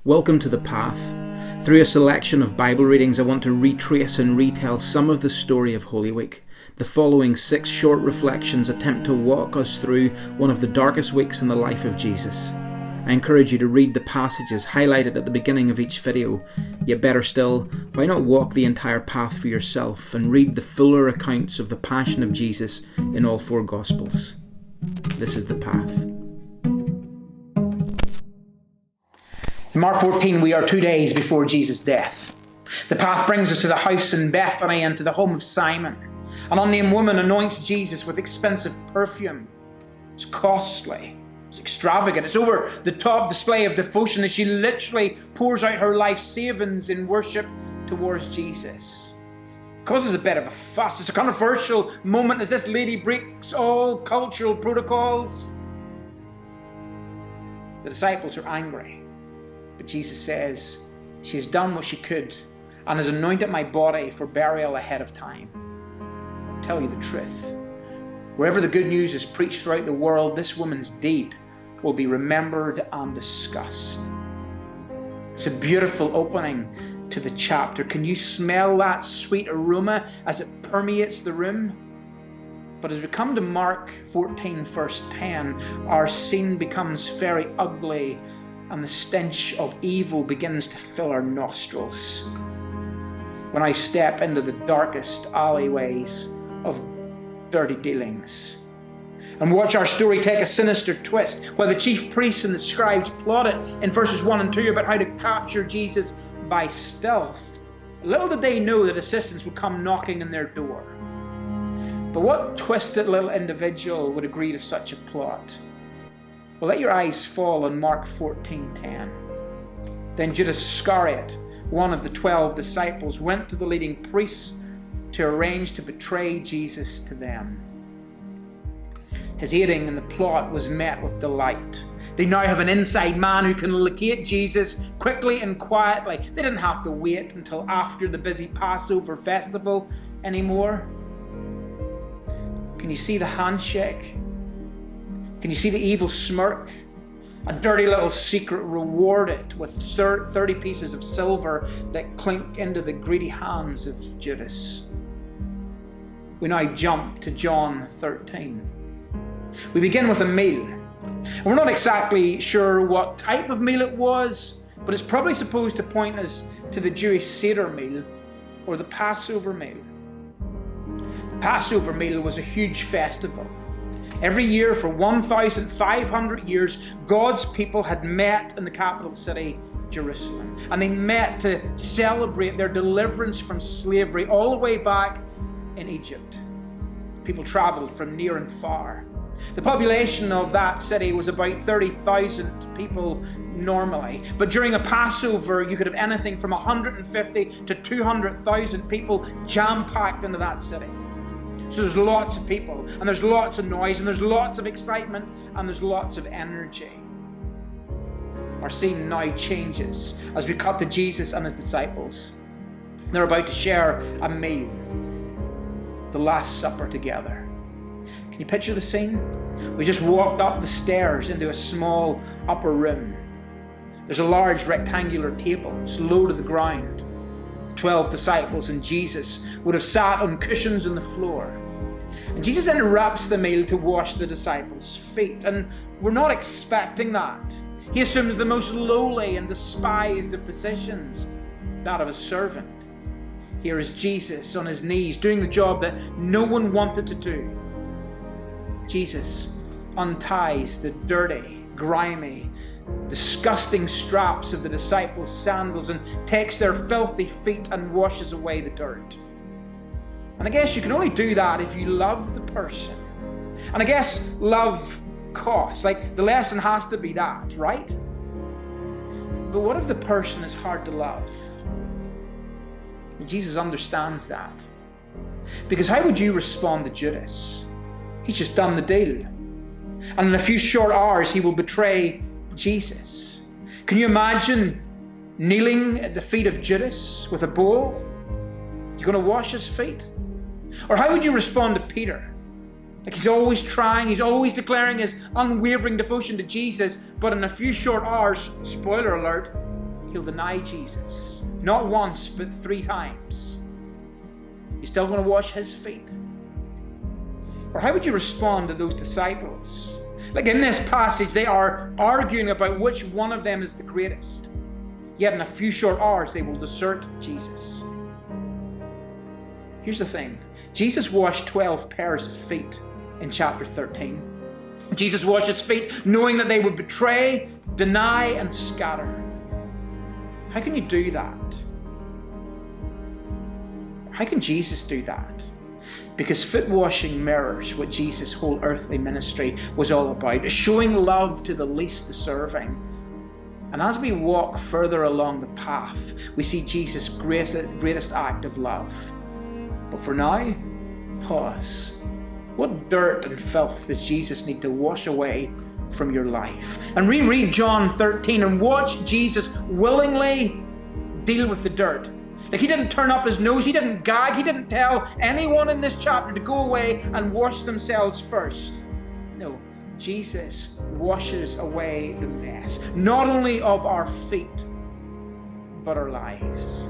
Welcome to The Path. Through a selection of Bible readings, I want to retrace and retell some of the story of Holy Week. The following 6 short reflections attempt to walk us through one of the darkest weeks in the life of Jesus. I encourage you to read the passages highlighted at the beginning of each video. Yet better still, why not walk the entire path for yourself and read the fuller accounts of the Passion of Jesus in all 4 Gospels. This is The Path. In Mark 14, we are 2 days before Jesus' death. The path brings us to the house in Bethany and to the home of Simon. An unnamed woman anoints Jesus with expensive perfume. It's costly. It's extravagant. It's over-the-top display of devotion as she literally pours out her life savings in worship towards Jesus. It causes a bit of a fuss. It's a controversial moment as this lady breaks all cultural protocols. The disciples are angry. But Jesus says, she has done what she could and has anointed my body for burial ahead of time. I'll tell you the truth. Wherever the good news is preached throughout the world, this woman's deed will be remembered and discussed. It's a beautiful opening to the chapter. Can you smell that sweet aroma as it permeates the room? But as we come to Mark 14, verse 10, our scene becomes very ugly and the stench of evil begins to fill our nostrils. When I step into the darkest alleyways of dirty dealings and watch our story take a sinister twist, while the chief priests and the scribes plotted in verses 1 and 2 about how to capture Jesus by stealth, little did they know that assistants would come knocking on their door. But what twisted little individual would agree to such a plot? Well, let your eyes fall on Mark 14:10. Then Judas Iscariot, one of the 12 disciples, went to the leading priests to arrange to betray Jesus to them. His aiding in the plot was met with delight. They now have an inside man who can locate Jesus quickly and quietly. They didn't have to wait until after the busy Passover festival anymore. Can you see the handshake? Can you see the evil smirk? A dirty little secret rewarded with 30 pieces of silver that clink into the greedy hands of Judas. We now jump to John 13. We begin with a meal. We're not exactly sure what type of meal it was, but it's probably supposed to point us to the Jewish Seder meal or the Passover meal. The Passover meal was a huge festival. Every year for 1,500 years, God's people had met in the capital city, Jerusalem. And they met to celebrate their deliverance from slavery all the way back in Egypt. People traveled from near and far. The population of that city was about 30,000 people normally. But during a Passover, you could have anything from 150 to 200,000 people jam-packed into that city. So there's lots of people, and there's lots of noise, and there's lots of excitement, and there's lots of energy. Our scene now changes as we cut to Jesus and his disciples. They're about to share a meal, the Last Supper together. Can you picture the scene? We just walked up the stairs into a small upper room. There's a large rectangular table, it's low to the ground. The 12 disciples and Jesus would have sat on cushions on the floor. And Jesus interrupts the meal to wash the disciples' feet. And we're not expecting that. He assumes the most lowly and despised of positions, that of a servant. Here is Jesus on his knees doing the job that no one wanted to do. Jesus unties the dirty, grimy, disgusting straps of the disciples' sandals and takes their filthy feet and washes away the dirt. And I guess you can only do that if you love the person. And I guess love costs. Like, the lesson has to be that, right? But what if the person is hard to love? Well, Jesus understands that. Because how would you respond to Judas? He's just done the deal. And in a few short hours, he will betray Jesus. Can you imagine kneeling at the feet of Judas with a bowl? You going to wash his feet? Or how would you respond to Peter? Like, he's always trying, he's always declaring his unwavering devotion to Jesus, but in a few short hours, spoiler alert, he'll deny Jesus. Not once, but 3 times. You still going to wash his feet? Or how would you respond to those disciples? Like in this passage, they are arguing about which one of them is the greatest. Yet in a few short hours, they will desert Jesus. Here's the thing. Jesus washed 12 pairs of feet in chapter 13. Jesus washed his feet knowing that they would betray, deny, and scatter. How can you do that? How can Jesus do that? Because foot washing mirrors what Jesus' whole earthly ministry was all about, showing love to the least deserving. And as we walk further along the path, we see Jesus' greatest act of love. But for now, pause. What dirt and filth does Jesus need to wash away from your life? And reread John 13 and watch Jesus willingly deal with the dirt. Like he didn't turn up his nose, he didn't gag, he didn't tell anyone in this chapter to go away and wash themselves first. No, Jesus washes away the mess, not only of our feet, but our lives.